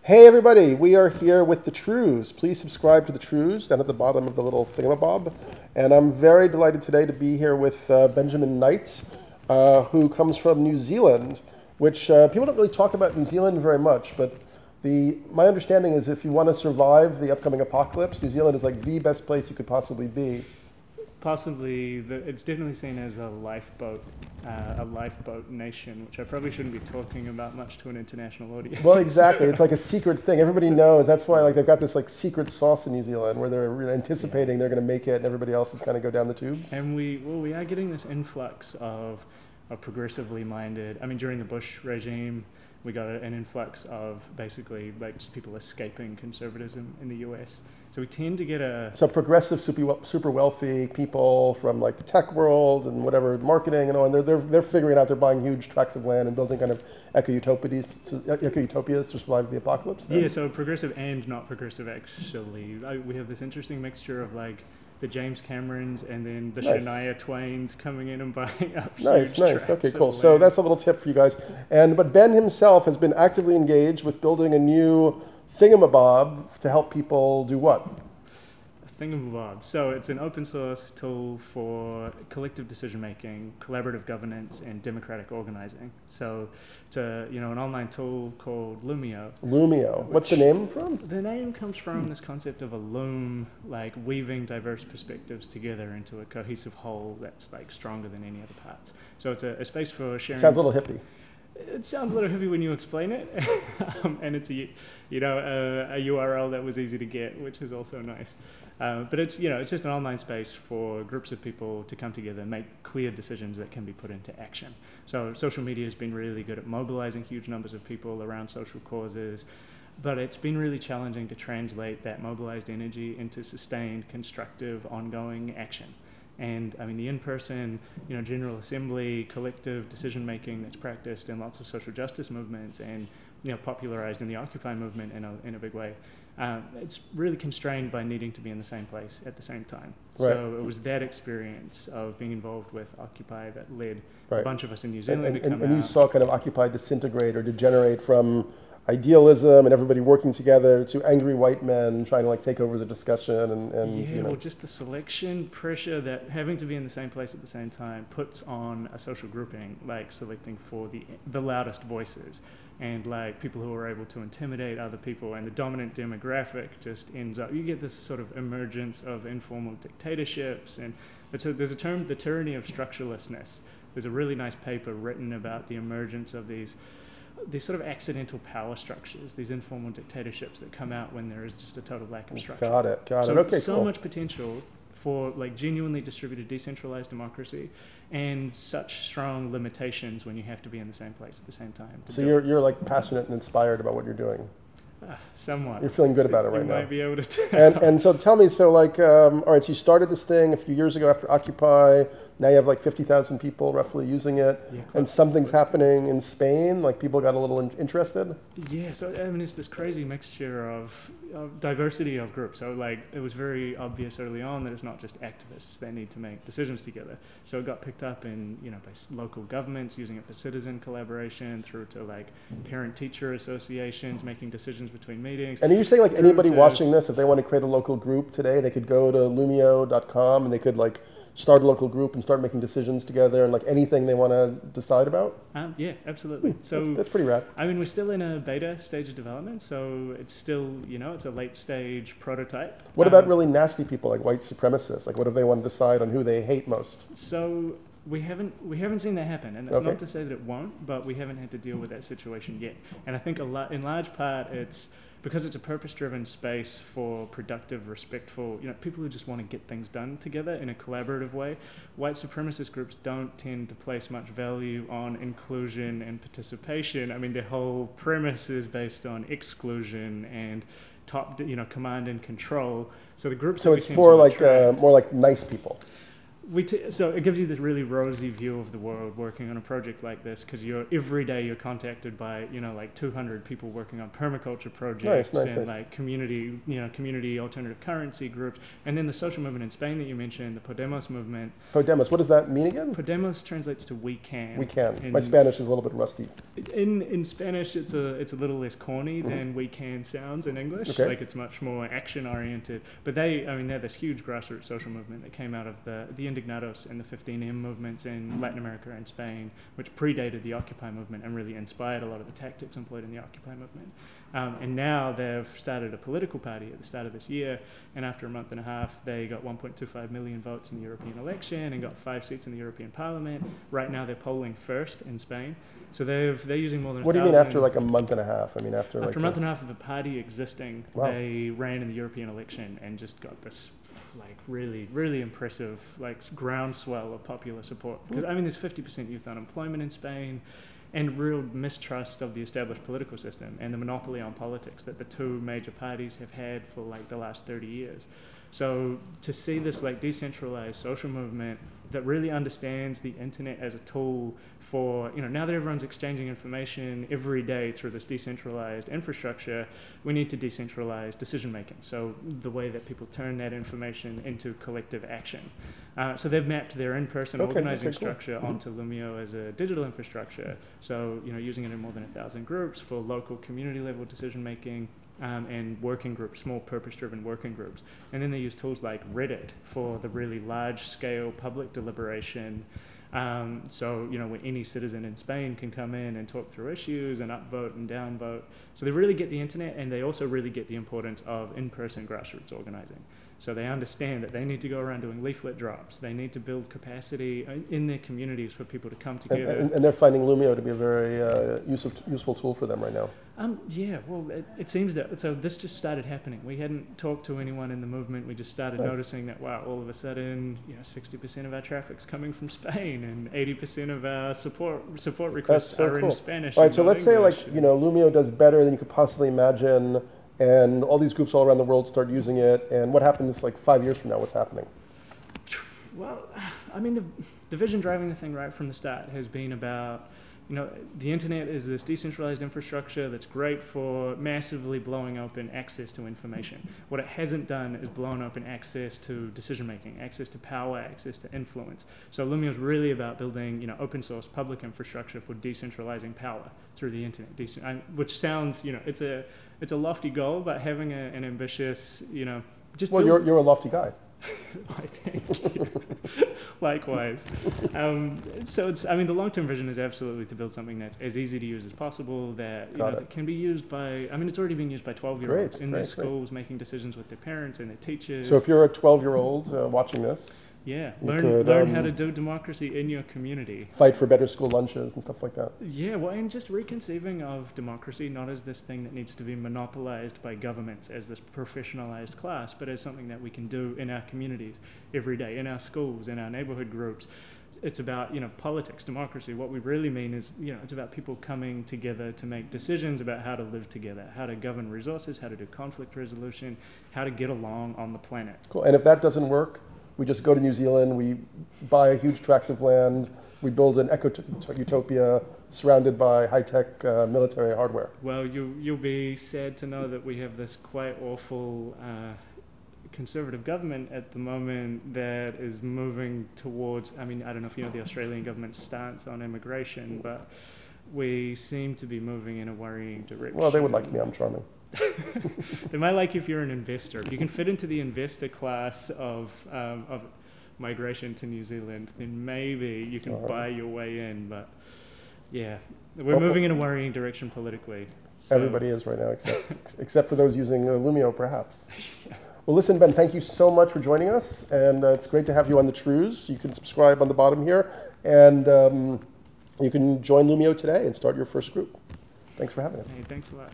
Hey everybody, we are here with the Trews. Please subscribe to the Trews down at the bottom of the little thingamabob. And I'm very delighted today to be here with Benjamin Knight, who comes from New Zealand, which people don't really talk about New Zealand very much, but my understanding is if you want to survive the upcoming apocalypse, New Zealand is like the best place you could possibly be. Possibly, it's definitely seen as a lifeboat nation, which I probably shouldn't be talking about much to an international audience. Well, exactly. It's like a secret thing. Everybody knows. That's why like they've got this like secret sauce in New Zealand where they're really anticipating they're going to make it, and everybody else is kind of go down the tubes. And we are getting this influx of progressively minded. I mean, during the Bush regime, we got an influx of basically like just people escaping conservatism in the US. So we tend to get So progressive, super wealthy people from like the tech world and whatever, marketing and all, and they're figuring out they're buying huge tracts of land and building kind of eco-utopias to survive the apocalypse. Then. Yeah, so progressive and not progressive actually. We have this interesting mixture of like the James Camerons and then the Shania Twains coming in and buying up. Nice. Okay, cool. So that's a little tip for you guys. But Ben himself has been actively engaged with building a new thingamabob to help people do what? Thingamabob. So it's an open source tool for collective decision making, collaborative governance, and democratic organizing. So it's an online tool called Loomio. Loomio. What's the name from? The name comes from this concept of a loom, like weaving diverse perspectives together into a cohesive whole that's like stronger than any other parts. So it's a space for sharing. Sounds a little hippie. It sounds a little heavy when you explain it, and it's a URL that was easy to get, which is also nice. But it's just an online space for groups of people to come together and make clear decisions that can be put into action. So social media has been really good at mobilizing huge numbers of people around social causes, but it's been really challenging to translate that mobilized energy into sustained, constructive, ongoing action. And I mean, the in-person, General Assembly, collective decision-making that's practiced in lots of social justice movements and, popularized in the Occupy movement in a big way, it's really constrained by needing to be in the same place at the same time. Right. So it was that experience of being involved with Occupy that led a bunch of us in New Zealand to come out. And you saw kind of Occupy disintegrate or degenerate from idealism and everybody working together to angry white men trying to like take over the discussion well, just the selection pressure that having to be in the same place at the same time puts on a social grouping, like selecting for the loudest voices and like people who are able to intimidate other people, and the dominant demographic just ends up, you get this sort of emergence of informal dictatorships, and there's a term, the tyranny of structurelessness. There's a really nice paper written about the emergence of these sort of accidental power structures, these informal dictatorships that come out when there is just a total lack of structure. Got it. Okay, so much potential for like genuinely distributed, decentralized democracy, and such strong limitations when you have to be in the same place at the same time. So you're like passionate and inspired about what you're doing. Somewhat. You're feeling good about it right now. You might be able to tell. And so tell me, so like, all right, so you started this thing a few years ago after Occupy. Now you have like 50,000 people roughly using it, and something's happening in Spain. Like people got a little interested. Yeah, so I mean, it's this crazy mixture of diversity of groups. So like, it was very obvious early on that it's not just activists that need to make decisions together. So it got picked up in by local governments using it for citizen collaboration, through to like parent-teacher associations making decisions between meetings. And are you saying like anybody watching this, if they want to create a local group today, they could go to Loomio.com and they could like start a local group and start making decisions together and like anything they want to decide about? Yeah, absolutely. So that's pretty rad. I mean, we're still in a beta stage of development, so it's still, it's a late stage prototype. What about really nasty people like white supremacists? Like what if they want to decide on who they hate most? So we haven't seen that happen, and that's not to say that it won't, but we haven't had to deal with that situation yet. And I think in large part it's because it's a purpose-driven space for productive, respectful, people who just want to get things done together in a collaborative way. White supremacist groups don't tend to place much value on inclusion and participation. I mean, their whole premise is based on exclusion and command and control. So the groups. So it's for like more like nice people. so it gives you this really rosy view of the world working on a project like this, because every day you're contacted by like 200 people working on permaculture projects and like community alternative currency groups, and then the social movement in Spain that you mentioned, the Podemos movement. Podemos, what does that mean again? Podemos translates to "we can." We can. My Spanish is a little bit rusty. In Spanish, it's a little less corny than "we can" sounds in English. Okay. Like it's much more action oriented. But they're this huge grassroots social movement that came out of the Indignados and the 15M movements in Latin America and Spain, which predated the Occupy movement and really inspired a lot of the tactics employed in the Occupy movement. And now they've started a political party at the start of this year, and after a month and a half, they got 1.25 million votes in the European election and got 5 seats in the European Parliament. Right now, they're polling first in Spain. So they're using more than. What do you mean after like a month and a half? I mean after a month and a half of the party existing, wow. They ran in the European election and just got this like really, really impressive like groundswell of popular support. Because I mean, there's 50% youth unemployment in Spain, and real mistrust of the established political system and the monopoly on politics that the two major parties have had for like the last 30 years. So to see this like decentralized social movement that really understands the internet as a tool for, now that everyone's exchanging information every day through this decentralized infrastructure, we need to decentralize decision making. So the way that people turn that information into collective action. So they've mapped their in-person organizing structure onto Loomio as a digital infrastructure. So, using it in more than 1,000 groups for local community level decision making. And working groups, small purpose-driven working groups. And then they use tools like Reddit for the really large-scale public deliberation. So, when any citizen in Spain can come in and talk through issues and upvote and downvote. So they really get the internet, and they also really get the importance of in-person grassroots organizing. So they understand that they need to go around doing leaflet drops. They need to build capacity in their communities for people to come together. And they're finding Loomio to be a very useful tool for them right now. Yeah, well, it seems that. So this just started happening. We hadn't talked to anyone in the movement. We just started noticing that, wow, all of a sudden, 60% of our traffic's coming from Spain, and 80% of our support requests are in Spanish. All right, so let's say Loomio does better than you could possibly imagine, and all these groups all around the world start using it, and what happens like 5 years from now? What's happening? Well, I mean, the vision driving the thing right from the start has been about, the internet is this decentralized infrastructure that's great for massively blowing open access to information. What it hasn't done is blown open access to decision-making, access to power, access to influence. So Loomio is really about building, open source public infrastructure for decentralizing power through the internet, which sounds, it's a lofty goal, but having an ambitious, just well, you're a lofty guy. Why, thank you. Likewise. So the long-term vision is absolutely to build something that's as easy to use as possible, that that can be used by, it's already being used by 12-year-olds in their schools, making decisions with their parents and their teachers. So if you're a 12-year-old watching this, learn how to do democracy in your community. Fight for better school lunches and stuff like that. Yeah, well, and just reconceiving of democracy not as this thing that needs to be monopolized by governments as this professionalized class, but as something that we can do in our communities every day, in our schools, in our neighborhood groups. It's about, politics, democracy. What we really mean is, it's about people coming together to make decisions about how to live together, how to govern resources, how to do conflict resolution, how to get along on the planet. Cool. And if that doesn't work, we just go to New Zealand, we buy a huge tract of land, we build an eco-utopia surrounded by high-tech military hardware. Well, you'll be sad to know that we have this quite awful conservative government at the moment that is moving towards, I don't know if you know the Australian government's stance on immigration, but we seem to be moving in a worrying direction. Well, they would like me, I'm charming. They might like you if you're an investor. If you can fit into the investor class of migration to New Zealand, then maybe you can buy your way in. But yeah, we're moving in a worrying direction politically. So. Everybody is right now, except for those using Loomio, perhaps. Yeah. Well, listen, Ben, thank you so much for joining us, and it's great to have you on the Trews. You can subscribe on the bottom here, and you can join Loomio today and start your first group. Thanks for having us. Hey, thanks a lot.